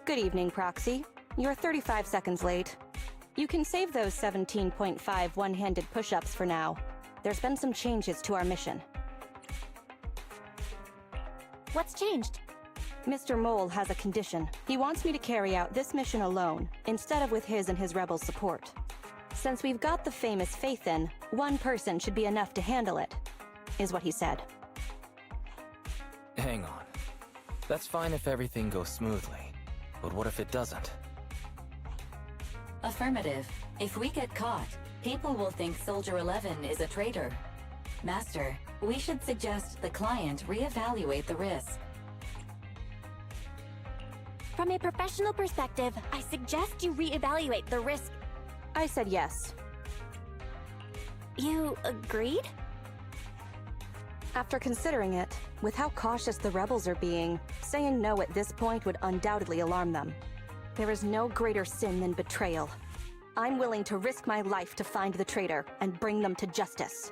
Good evening, Proxy. You're 35 seconds late. You can save those 17.5 one-handed push-ups for now. There's been some changes to our mission. What's changed? Mr. Mole has a condition. He wants me to carry out this mission alone, instead of with his and his rebels' support. Since we've got the famous Faith in, one person should be enough to handle it, is what he said. Hang on. That's fine if everything goes smoothly. But what if it doesn't? Affirmative. If we get caught, people will think Soldier 11 is a traitor. Master, we should suggest the client reevaluate the risk. From a professional perspective, I suggest you reevaluate the risk. I said yes. You agreed? After considering it, with how cautious the rebels are being, saying no at this point would undoubtedly alarm them. There is no greater sin than betrayal. I'm willing to risk my life to find the traitor and bring them to justice.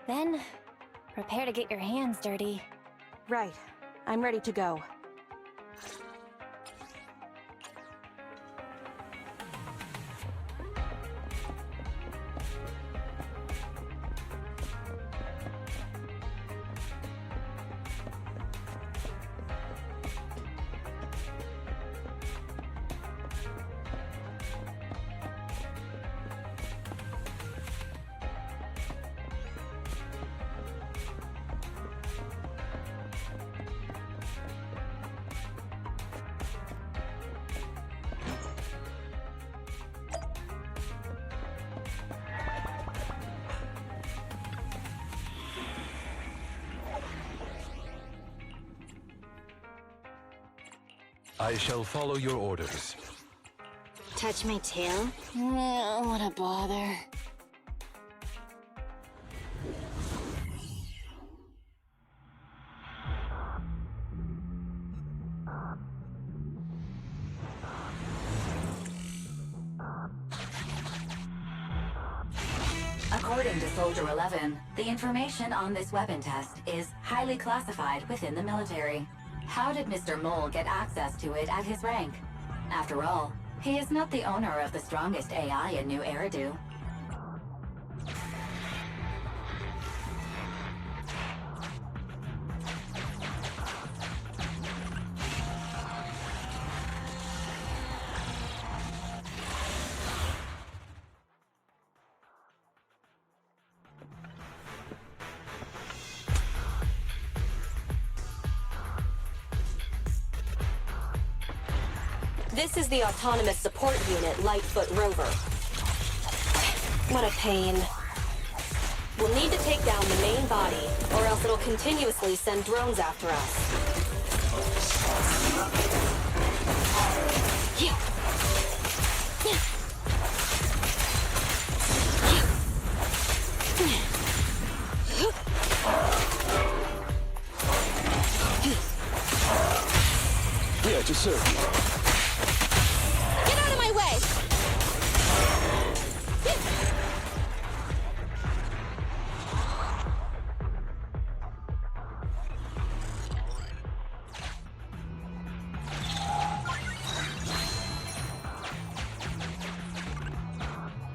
Then, prepare to get your hands dirty. Right. I'm ready to go. I shall follow your orders. Touch my tail? What a bother. According to Soldier 11, the information on this weapon test is highly classified within the military. How did Mr. Mole get access to it at his rank? After all, he is not the owner of the strongest AI in New Eridu. This is the Autonomous Support Unit Lightfoot Rover. What a pain. We'll need to take down the main body, or else it'll continuously send drones after us. Yeah, just serve you.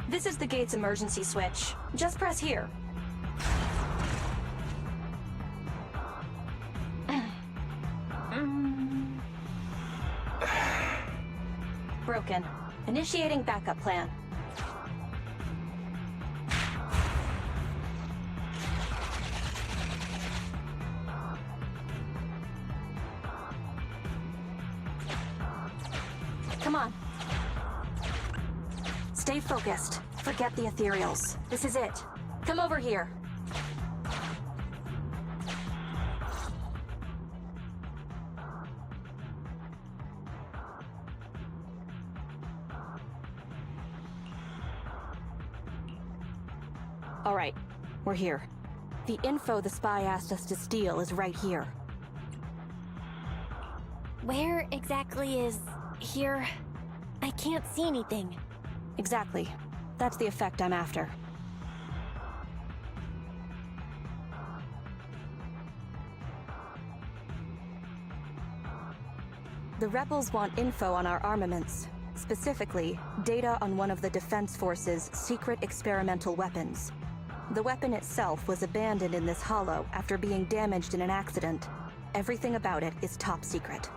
This is the gate's emergency switch. Just press here. Broken. Initiating backup plan. Come on. Stay focused. Forget the ethereals. This is it. Come over here. All right, we're here. The info the spy asked us to steal is right here. Where exactly is here? I can't see anything. Exactly. That's the effect I'm after. The rebels want info on our armaments. Specifically, data on one of the Defense Force's secret experimental weapons. The weapon itself was abandoned in this hollow after being damaged in an accident. Everything about it is top secret.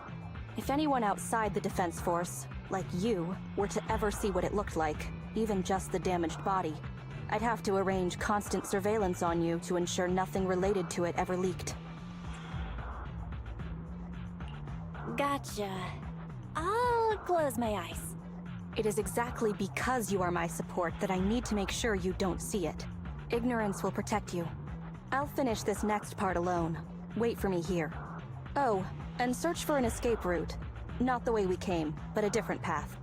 If anyone outside the Defense Force, like you, were to ever see what it looked like, even just the damaged body, I'd have to arrange constant surveillance on you to ensure nothing related to it ever leaked. Gotcha. I'll close my eyes. It is exactly because you are my support that I need to make sure you don't see it. Ignorance will protect you. I'll finish this next part alone. Wait for me here. Oh, and search for an escape route. Not the way we came, but a different path.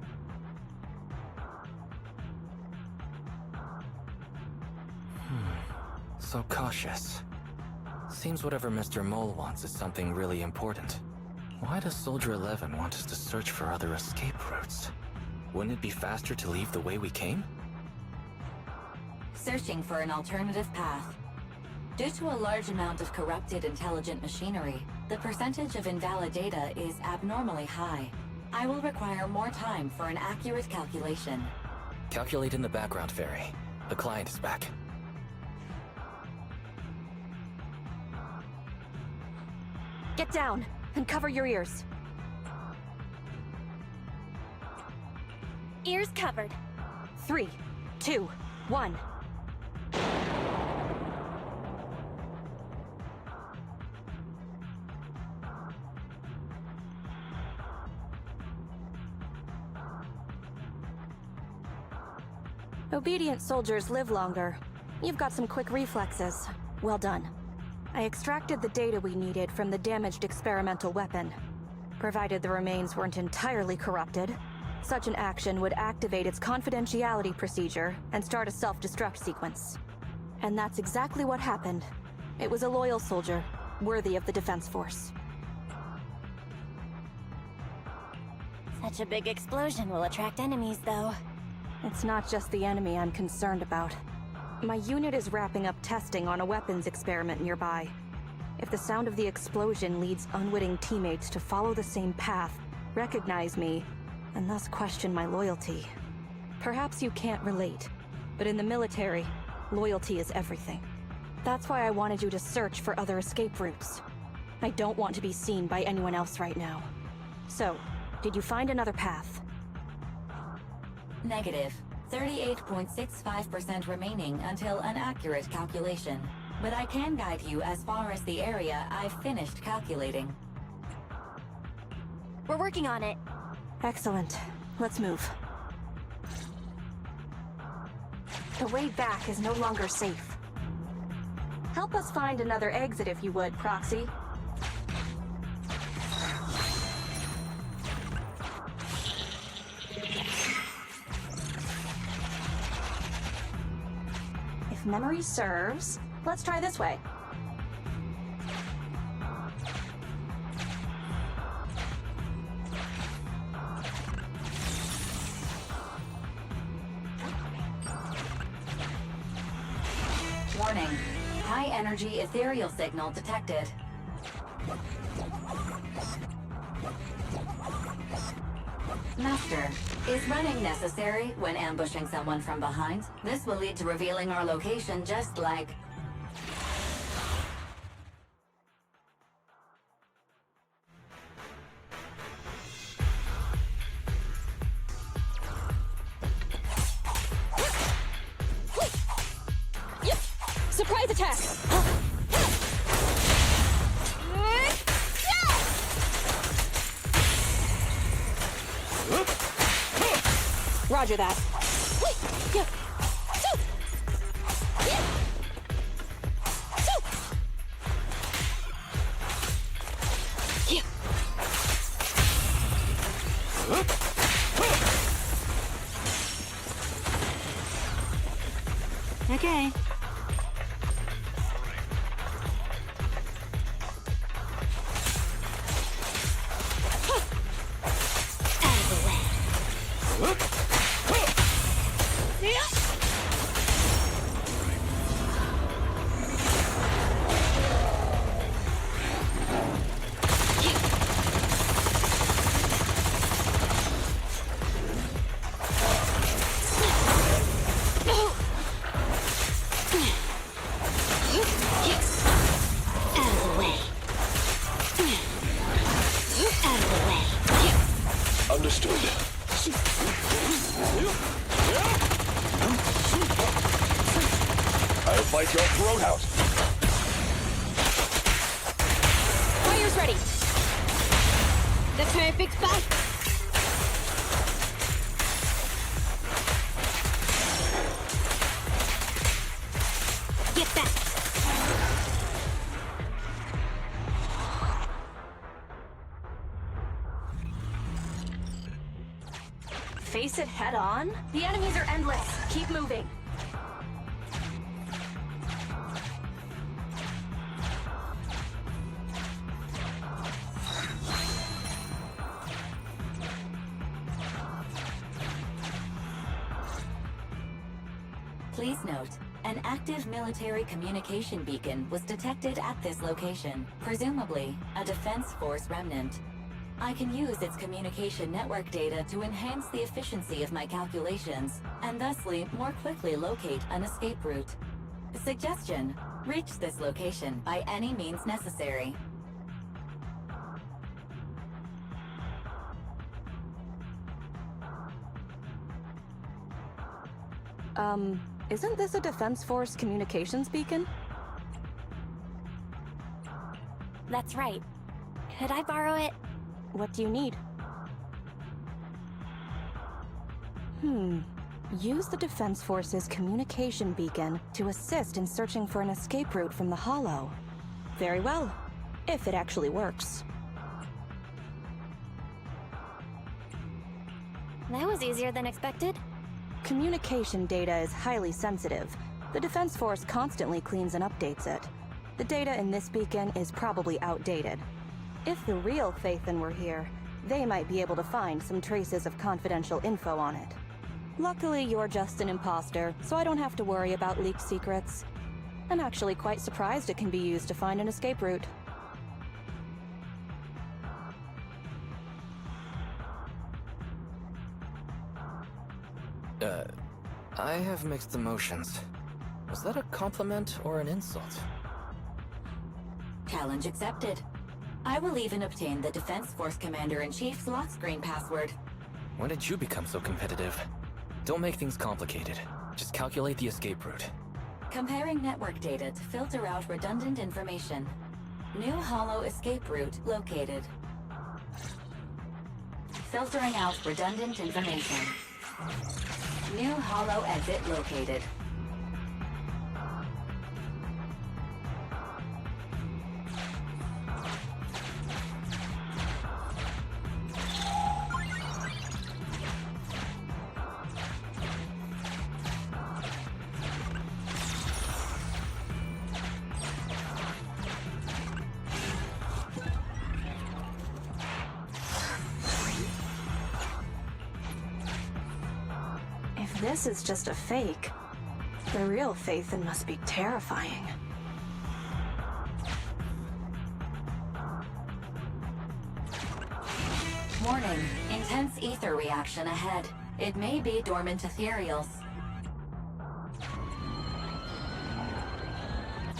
So cautious. Seems whatever Mr. Mole wants is something really important. Why does Soldier 11 want us to search for other escape routes? Wouldn't it be faster to leave the way we came? Searching for an alternative path. Due to a large amount of corrupted intelligent machinery, the percentage of invalid data is abnormally high. I will require more time for an accurate calculation. Calculate in the background, Fairy. The client is back. Get down, and cover your ears. Ears covered. 3, 2, 1. Obedient soldiers live longer. You've got some quick reflexes. Well done. I extracted the data we needed from the damaged experimental weapon. Provided the remains weren't entirely corrupted, such an action would activate its confidentiality procedure and start a self-destruct sequence. And that's exactly what happened. It was a loyal soldier, worthy of the Defense Force. Such a big explosion will attract enemies, though. It's not just the enemy I'm concerned about. My unit is wrapping up testing on a weapons experiment nearby. If the sound of the explosion leads unwitting teammates to follow the same path, recognize me, and thus question my loyalty. Perhaps you can't relate, but in the military, loyalty is everything. That's why I wanted you to search for other escape routes. I don't want to be seen by anyone else right now. So, did you find another path? Negative. 38.65% remaining until an accurate calculation. But I can guide you as far as the area I've finished calculating. We're working on it. Excellent. Let's move. The way back is no longer safe. Help us find another exit if you would, Proxy. If memory serves, let's try this way. Warning. High energy ethereal signal detected. Master, is running necessary when ambushing someone from behind? This will lead to revealing our location just like... Yep! Surprise attack! Roger that. Okay. Out of the way. bite your throat out! Fire's ready! The perfect bite! Get that! Face it head on? The enemies are endless. Keep moving. Please note, an active military communication beacon was detected at this location, presumably a Defense Force remnant. I can use its communication network data to enhance the efficiency of my calculations, and thusly more quickly locate an escape route. Suggestion: reach this location by any means necessary. Isn't this a Defense Force communications beacon? That's right. Could I borrow it? What do you need? Use the Defense Force's communication beacon to assist in searching for an escape route from the Hollow. Very well, if it actually works. That was easier than expected. Communication data is highly sensitive. The Defense Force constantly cleans and updates it. The data in this beacon is probably outdated. If the real Phaethon were here, they might be able to find some traces of confidential info on it. Luckily, you're just an imposter, so I don't have to worry about leaked secrets. I'm actually quite surprised it can be used to find an escape route. I have mixed emotions. Was that a compliment or an insult? Challenge accepted. I will even obtain the Defense Force Commander-in-Chief's lock screen password. When did you become so competitive? Don't make things complicated. Just calculate the escape route. Comparing network data to filter out redundant information. New Hollow escape route located. Filtering out redundant information. New Hollow exit located. If this is just a fake, the real Phaethon must be terrifying. Warning, intense ether reaction ahead. It may be dormant ethereals.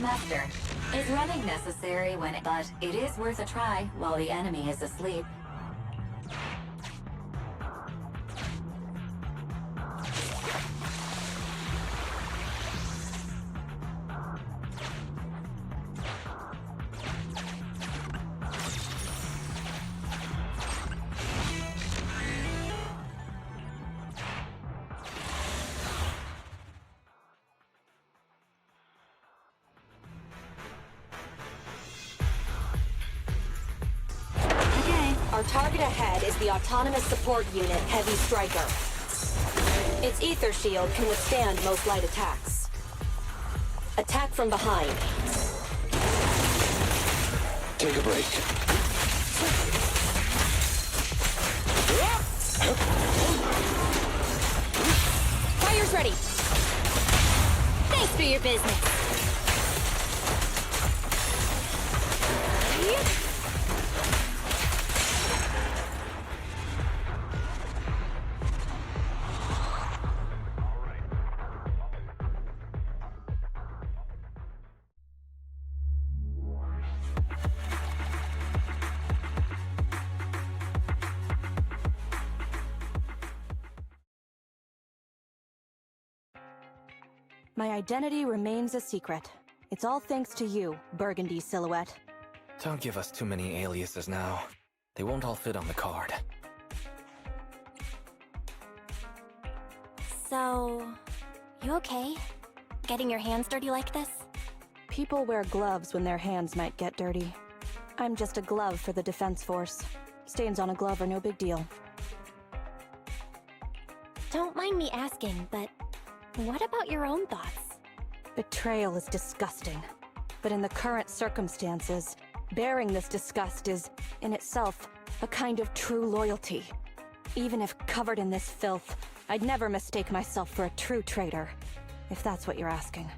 Master, is running necessary but it is worth a try while the enemy is asleep. Our target ahead is the Autonomous Support Unit Heavy Striker. Its ether shield can withstand most light attacks. Attack from behind. Take a break. Fire's ready! Thanks for your business! My identity remains a secret. It's all thanks to you, Burgundy Silhouette. Don't give us too many aliases now. They won't all fit on the card. So... you okay? Getting your hands dirty like this? People wear gloves when their hands might get dirty. I'm just a glove for the Defense Force. Stains on a glove are no big deal. Don't mind me asking, but what about your own thoughts? Betrayal is disgusting. But in the current circumstances, bearing this disgust is, in itself, a kind of true loyalty. Even if covered in this filth, I'd never mistake myself for a true traitor, if that's what you're asking.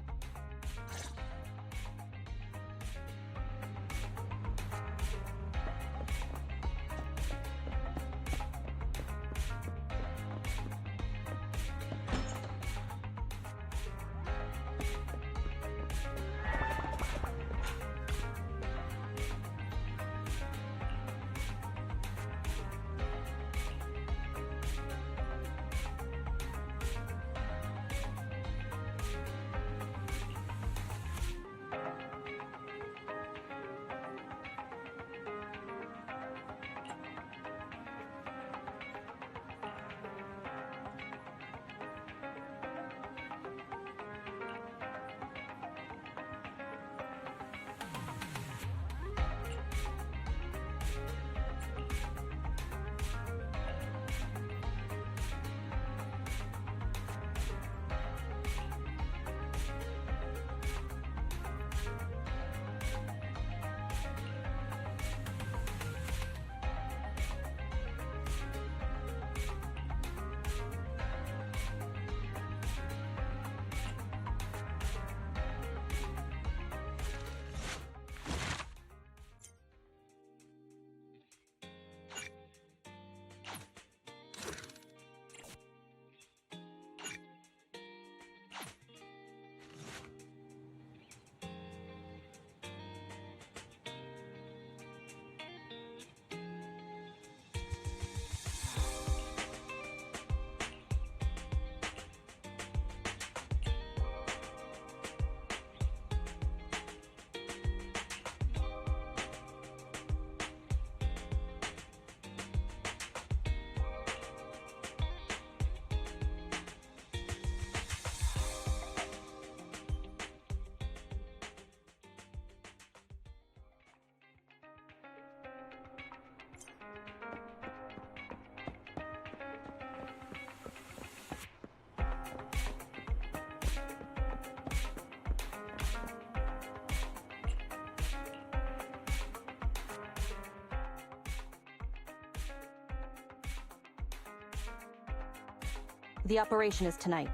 The operation is tonight.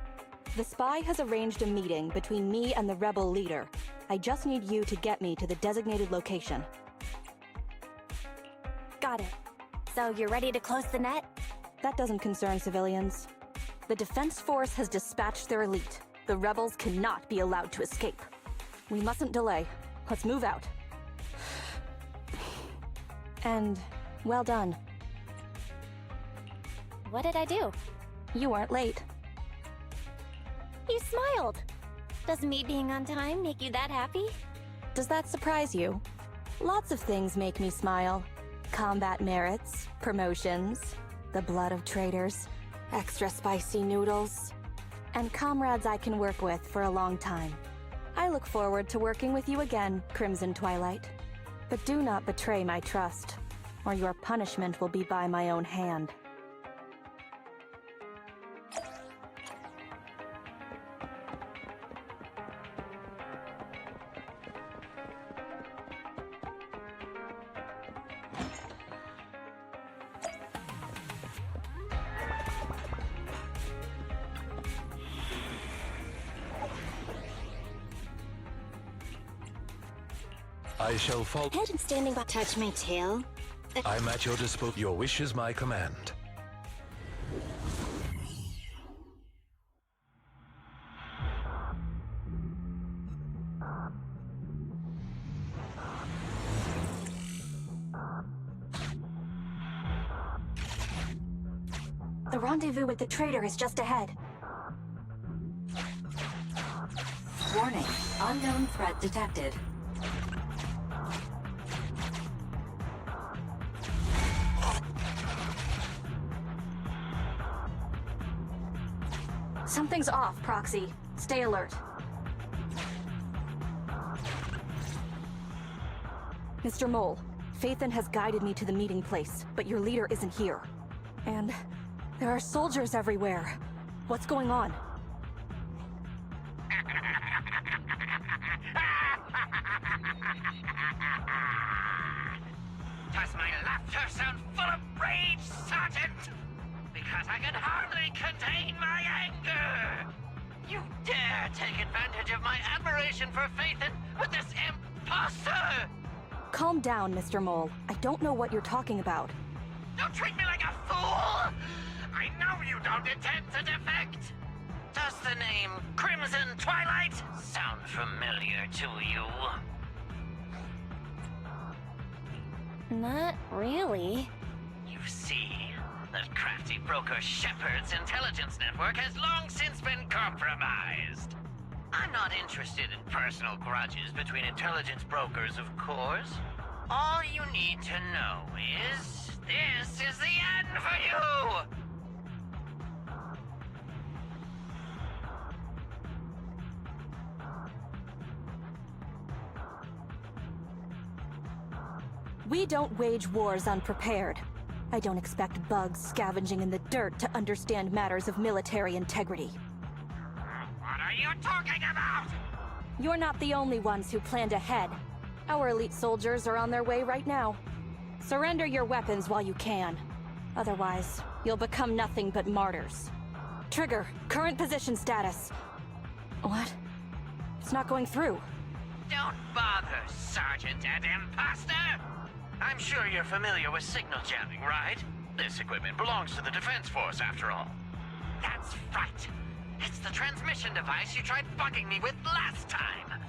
The spy has arranged a meeting between me and the rebel leader. I just need you to get me to the designated location. Got it. So you're ready to close the net? That doesn't concern civilians. The Defense Force has dispatched their elite. The rebels cannot be allowed to escape. We mustn't delay. Let's move out. And well done. What did I do? You weren't late. You smiled. Does me being on time make you that happy? Does that surprise you? Lots of things make me smile. Combat merits, promotions, the blood of traitors, extra spicy noodles, and comrades I can work with for a long time. I look forward to working with you again, Crimson Twilight. But do not betray my trust, or your punishment will be by my own hand. I shall follow. Head and standing by. Touch my tail? I'm at your disposal. Your wish is my command. The rendezvous with the traitor is just ahead. Unknown threat detected. Something's off, Proxy. Stay alert. Mr. Mole, Phaethon has guided me to the meeting place, but your leader isn't here. And there are soldiers everywhere. What's going on? Does my laughter sound full of rage, Sergeant? Because I can hardly contain my anger! You dare take advantage of my admiration for Phaethon with this imposter! Calm down, Mr. Mole. I don't know what you're talking about. Don't treat me like a fool! I know you don't intend to defect! Does the name Crimson Twilight sound familiar to you? Not really. You see, that crafty broker Shepard's intelligence network has long since been compromised. I'm not interested in personal grudges between intelligence brokers, of course. All you need to know is, this is the end for you! We don't wage wars unprepared. I don't expect bugs scavenging in the dirt to understand matters of military integrity. What are you talking about? You're not the only ones who planned ahead. Our elite soldiers are on their way right now. Surrender your weapons while you can. Otherwise, you'll become nothing but martyrs. Trigger, current position status. What? It's not going through. Don't bother, Sergeant and Imposter! I'm sure you're familiar with signal jamming, right? This equipment belongs to the Defense Force, after all. That's right! It's the transmission device you tried bugging me with last time!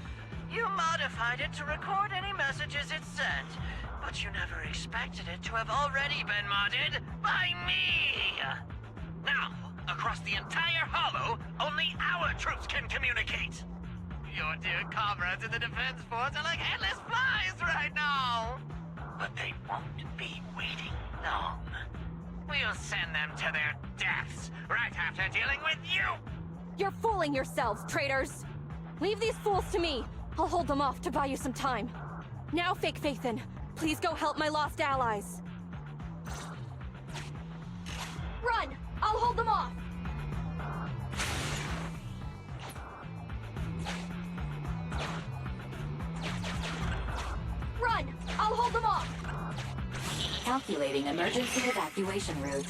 You modified it to record any messages it sent, but you never expected it to have already been modded by me! Now, across the entire Hollow, only our troops can communicate! Your dear comrades in the Defense Force are like headless flies right now! But they won't be waiting long. We'll send them to their deaths right after dealing with you! You're fooling yourselves, traitors! Leave these fools to me! I'll hold them off to buy you some time. Now, Fake Phaethon, please go help my lost allies. Run! I'll hold them off! Run! I'll hold them off! Calculating emergency evacuation route.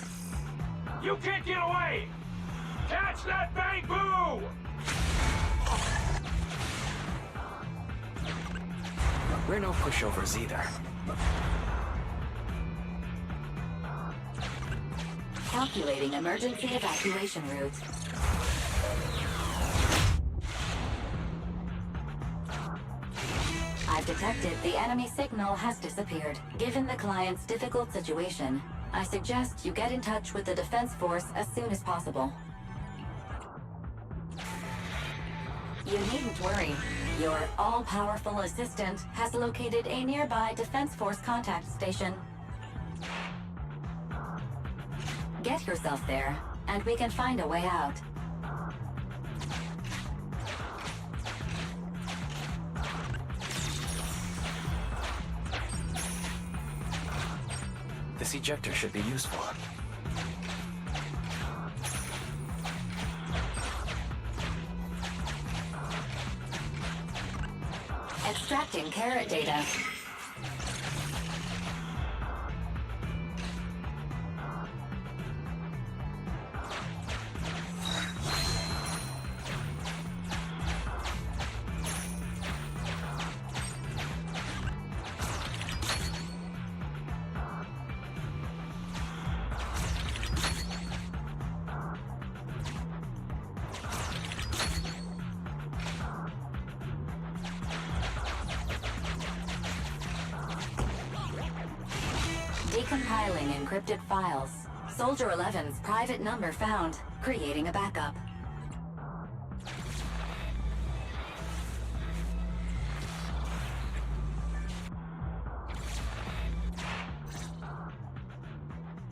You can't get away! Catch that bamboo! We're no pushovers either. Calculating emergency evacuation route. I've detected the enemy signal has disappeared. Given the client's difficult situation, I suggest you get in touch with the Defense Force as soon as possible. You needn't worry. Your all-powerful assistant has located a nearby Defense Force contact station. Get yourself there, and we can find a way out. This ejector should be useful. Extracting carrot data. Decompiling encrypted files. Soldier 11's private number found, creating a backup.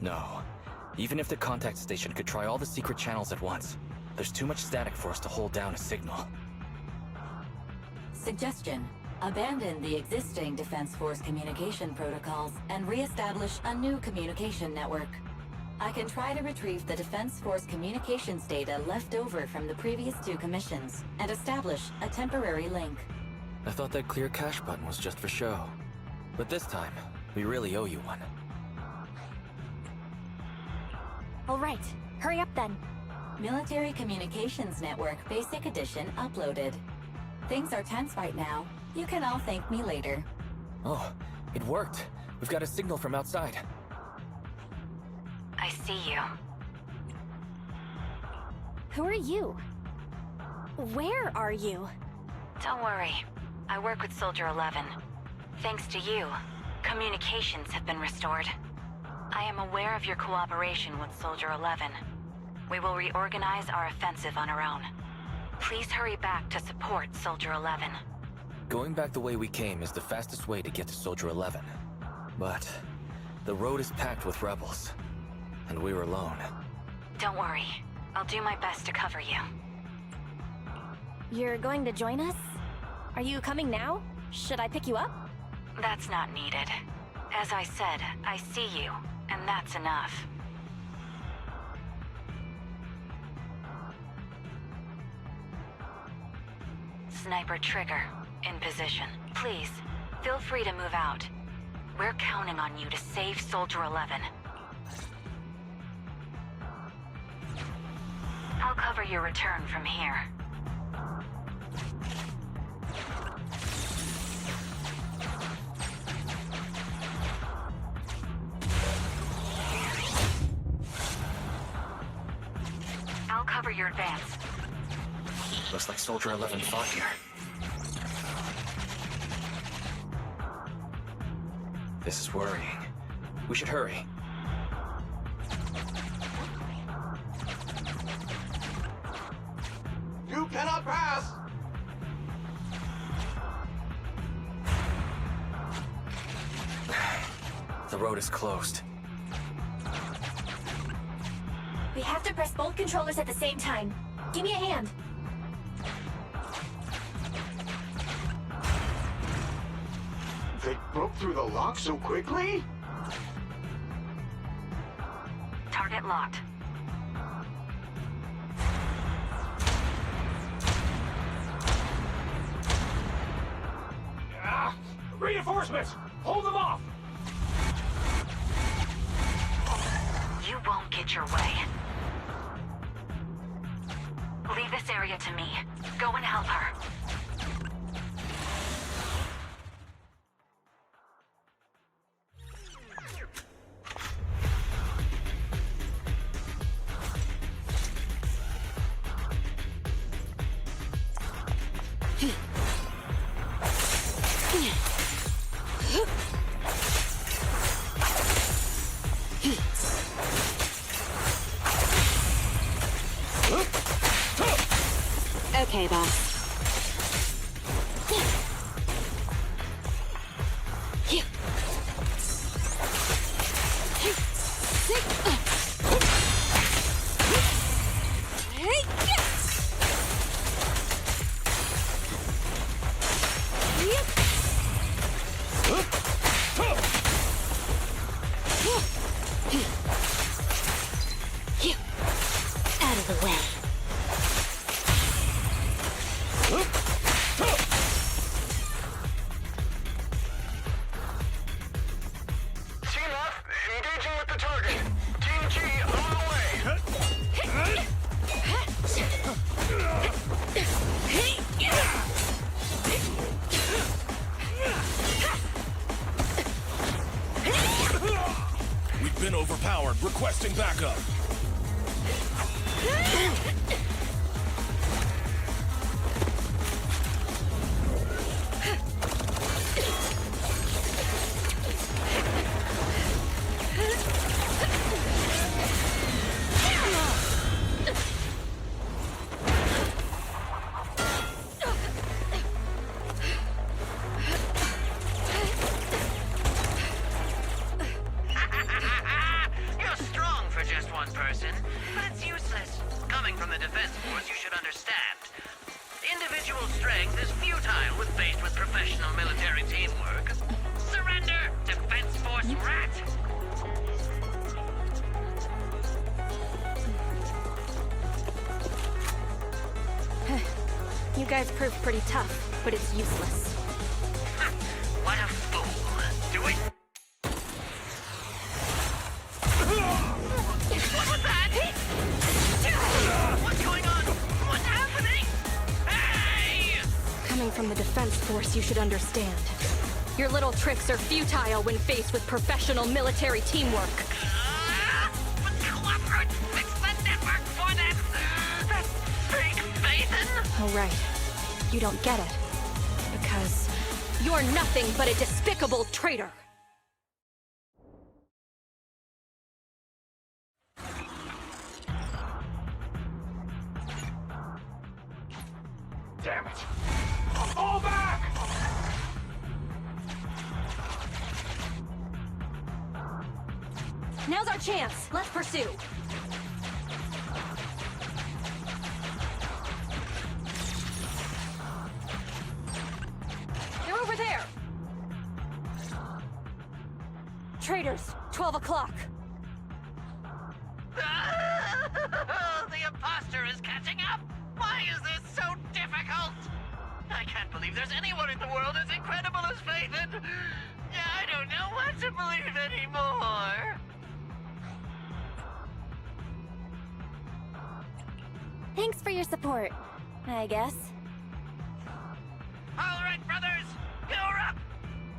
No. Even if the contact station could try all the secret channels at once, there's too much static for us to hold down a signal. Suggestion. Abandon the existing Defense Force communication protocols and re-establish a new communication network. I can try to retrieve the Defense Force communications data left over from the previous 2 commissions and establish a temporary link. I thought that clear cache button was just for show. But this time, we really owe you one. All right, hurry up then. Military Communications Network Basic Edition uploaded. Things are tense right now. You can all thank me later. Oh, it worked. We've got a signal from outside. I see you. Who are you? Where are you? Don't worry. I work with Soldier 11. Thanks to you, communications have been restored. I am aware of your cooperation with Soldier 11. We will reorganize our offensive on our own. Please hurry back to support Soldier 11. Going back the way we came is the fastest way to get to Soldier 11. But the road is packed with rebels, and we're alone. Don't worry. I'll do my best to cover you. You're going to join us? Are you coming now? Should I pick you up? That's not needed. As I said, I see you, and that's enough. Sniper trigger, in position. Please, feel free to move out. We're counting on you to save Soldier 11. I'll cover your return from here. I'll cover your advance. Looks like Soldier 11 fought here. This is worrying. We should hurry. You cannot pass! The road is closed. We have to press both controllers at the same time. Give me a hand. They broke through the lock so quickly? Target locked. Ah! Reinforcements! Hold them off! You won't get your way. Leave this area to me. Go and help her. Okay, boss. Out of the way. Team F, engaging with the target. Team G, on the way. We've been overpowered. Requesting backup. You listen, but it's useless. Coming from the Defense Force, you should understand. Individual strength is futile when faced with professional military teamwork. Surrender, Defense Force rat! You guys proved pretty tough, but it's useless. What a fool. Do it. What was that? What's going on? What's happening? Hey! Coming from the Defense Force, you should understand. Your little tricks are futile when faced with professional military teamwork. But cooperate, fix the network for them. That fake Phaeton. Oh, right. You don't get it. Because you're nothing but a despicable traitor. Damn it! Fall back! Now's our chance. Let's pursue. They're over there. Traitors, 12 o'clock. The imposter is catching up! Why is this so difficult? I can't believe there's anyone in the world as incredible as Phaeton! I don't know what to believe anymore! Thanks for your support, I guess. Alright, brothers! You're up!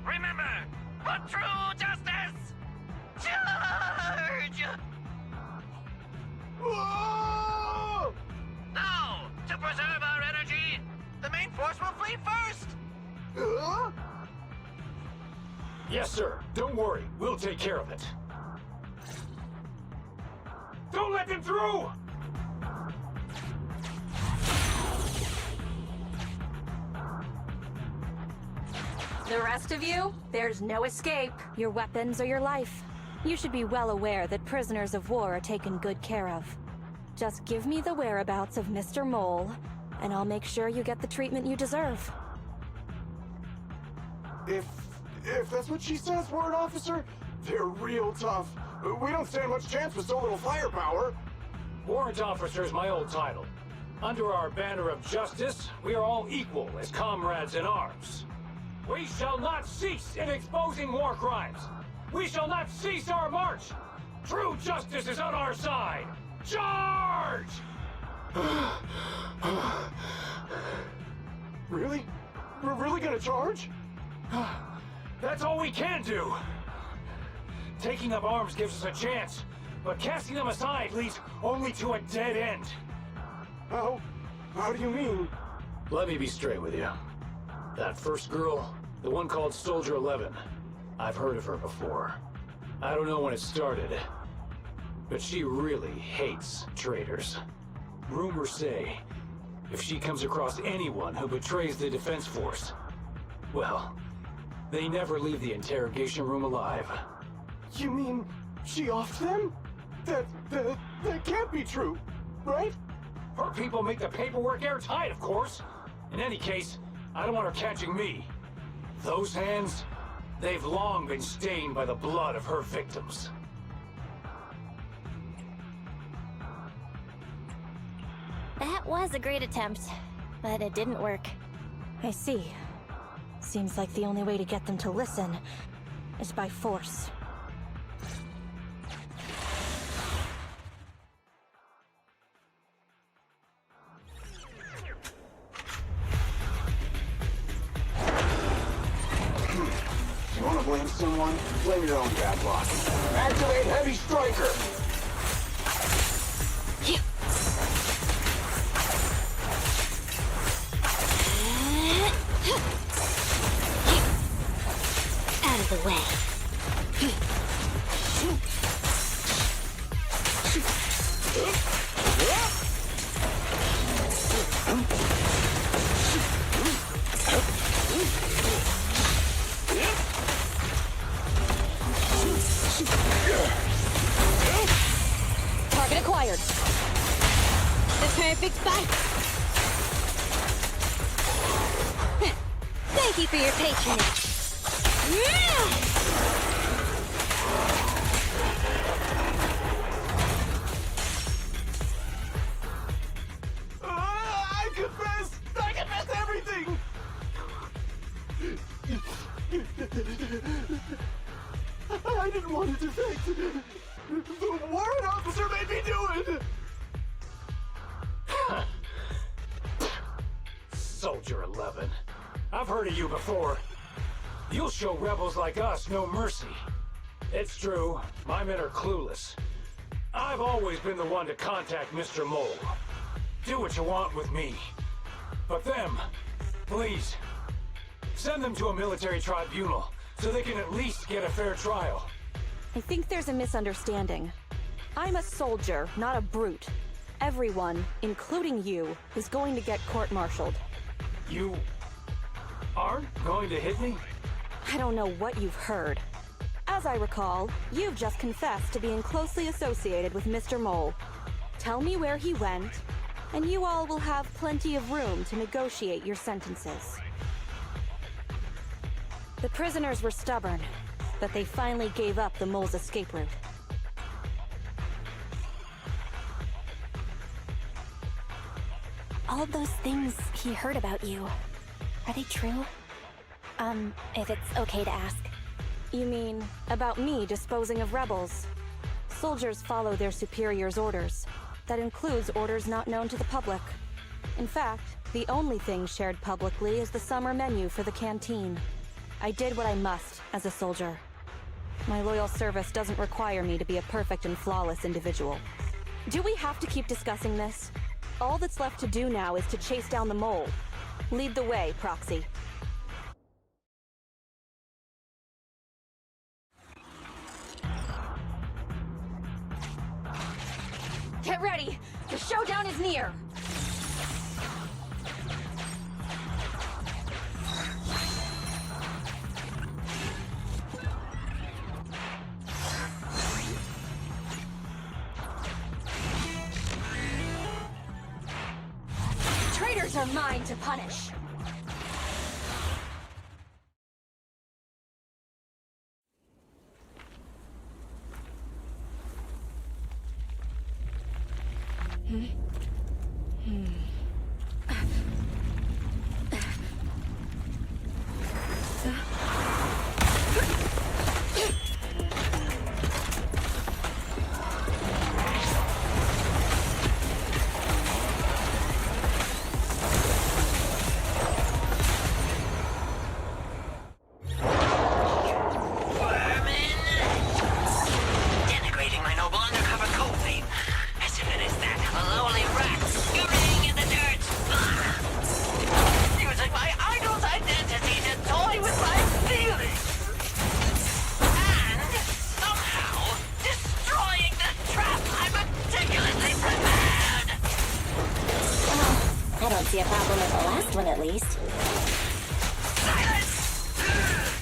Remember, for true justice! Charge! Whoa! Now, to preserve our energy, the main force will flee first! Yes, sir. Don't worry. We'll take care of it. Don't let them through! The rest of you, there's no escape. Your weapons or your life. You should be well aware that prisoners of war are taken good care of. Just give me the whereabouts of Mr. Mole, and I'll make sure you get the treatment you deserve. If that's what she says, Warrant Officer, they're real tough. We don't stand much chance with so little firepower. Warrant Officer is my old title. Under our banner of justice, we are all equal as comrades in arms. We shall not cease in exposing war crimes. We shall not cease our march. True justice is on our side. Charge! Really? We're really gonna charge? That's all we can do. Taking up arms gives us a chance, but casting them aside leads only to a dead end. How do you mean? Let me be straight with you. That first girl, the one called Soldier 11, I've heard of her before. I don't know when it started, but she really hates traitors. Rumors say, if she comes across anyone who betrays the Defense Force, well, they never leave the interrogation room alive. You mean she offed them? That can't be true, right? Her people make the paperwork airtight, of course. In any case, I don't want her catching me. Those hands, they've long been stained by the blood of her victims. That was a great attempt, but it didn't work. I see. Seems like the only way to get them to listen is by force. You wanna blame someone? Blame your own bad luck. Activate Heavy Striker! Out of the way. Target acquired. The perfect spot. Thank you for your patronage. I confess! I confess everything! I didn't want to defect. The warrant officer made me do it! Soldier 11. I've heard of you before. You'll show rebels like us no mercy. It's true, my men are clueless. I've always been the one to contact Mr. Mole. Do what you want with me. But them, please, send them to a military tribunal so they can at least get a fair trial. I think there's a misunderstanding. I'm a soldier, not a brute. Everyone, including you, is going to get court-martialed. You aren't going to hit me? I don't know what you've heard. As I recall, you've just confessed to being closely associated with Mr. Mole. Tell me where he went, and you all will have plenty of room to negotiate your sentences. The prisoners were stubborn, but they finally gave up the Mole's escape route. All those things he heard about you, are they true? If it's okay to ask. You mean, about me disposing of rebels? Soldiers follow their superiors' orders. That includes orders not known to the public. In fact, the only thing shared publicly is the summer menu for the canteen. I did what I must as a soldier. My loyal service doesn't require me to be a perfect and flawless individual. Do we have to keep discussing this? All that's left to do now is to chase down the Mole. Lead the way, Proxy. Get ready! The showdown is near! Traitors are mine to punish! I don't see a problem with the last one, at least. Silence!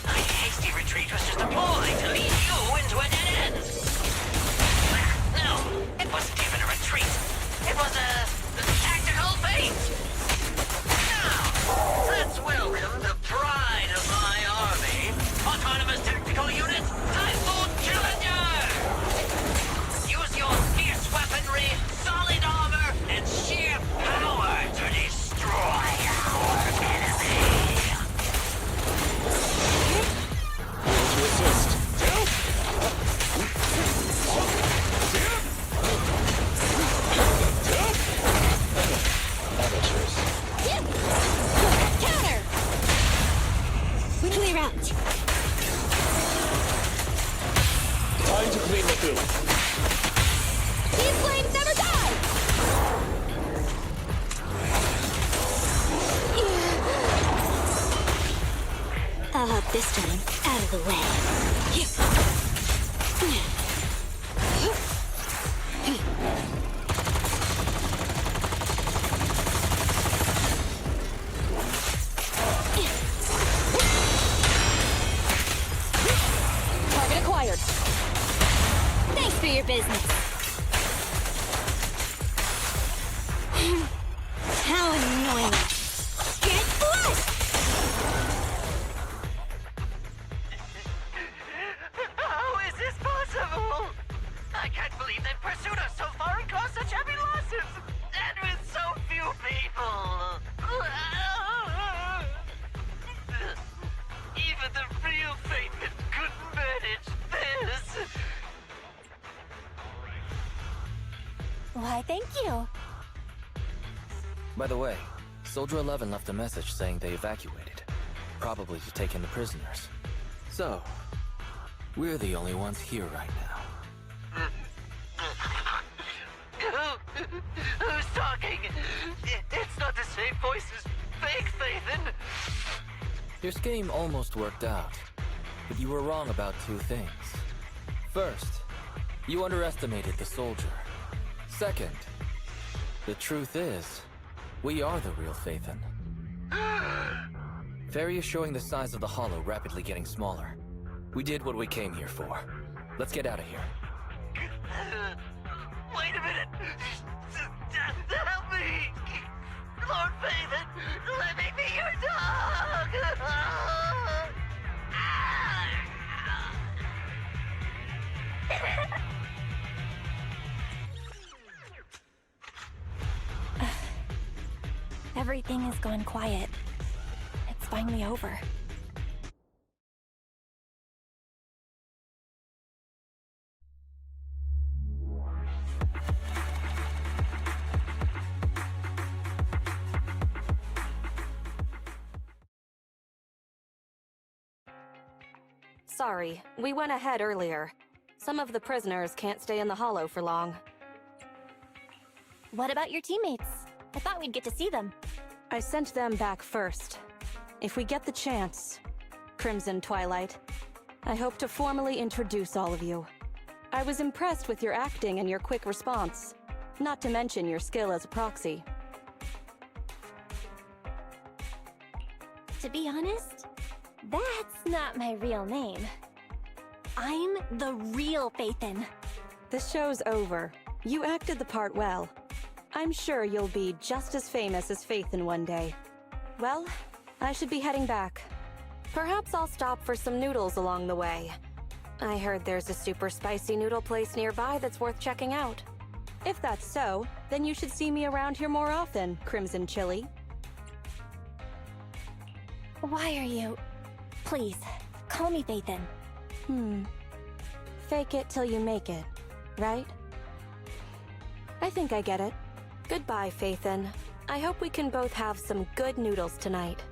My hasty retreat was just a ploy to lead you into a dead end. No, it wasn't even a retreat. It was a tactical feint. Now, let's welcome the pride of my army, Autonomous Tactical Unit, Typhoon Challenger! Use your fierce weaponry, solid armor, and sheer power to destroy our enemy! To assist. Amateurs. Counter! Clear out. Time to clean the field. These flames never die! I'll help this time out of the way. Target acquired. Thanks for your business. How annoying! Get flushed! How is this possible? I can't believe they've pursued us so far and caused such heavy losses! And with so few people! Even the real Faithen couldn't manage this! Why, thank you. By the way, Soldier 11 left a message saying they evacuated. Probably to take in the prisoners. So, we're the only ones here right now. Who's talking? It's not the same voice as fake Faithen! Your scheme almost worked out, but you were wrong about two things. First, you underestimated the soldier. Second, the truth is, we are the real Faithen. Fairy is showing the size of the hollow rapidly getting smaller. We did what we came here for. Let's get out of here. Wait a minute! Help me! Lord Faithen, let me be your dog! Everything has gone quiet. It's finally over. Sorry, we went ahead earlier. Some of the prisoners can't stay in the hollow for long. What about your teammates? I thought we'd get to see them. I sent them back first. If we get the chance, Crimson Twilight, I hope to formally introduce all of you. I was impressed with your acting and your quick response, not to mention your skill as a proxy. To be honest, that's not my real name. I'm the real Faithen. The show's over. You acted the part well. I'm sure you'll be just as famous as Faithen one day. Well, I should be heading back. Perhaps I'll stop for some noodles along the way. I heard there's a super spicy noodle place nearby that's worth checking out. If that's so, then you should see me around here more often, Crimson Chili. Why are you... Please, call me Faithen. Fake it till you make it, right? I think I get it. Goodbye, Faithen. I hope we can both have some good noodles tonight.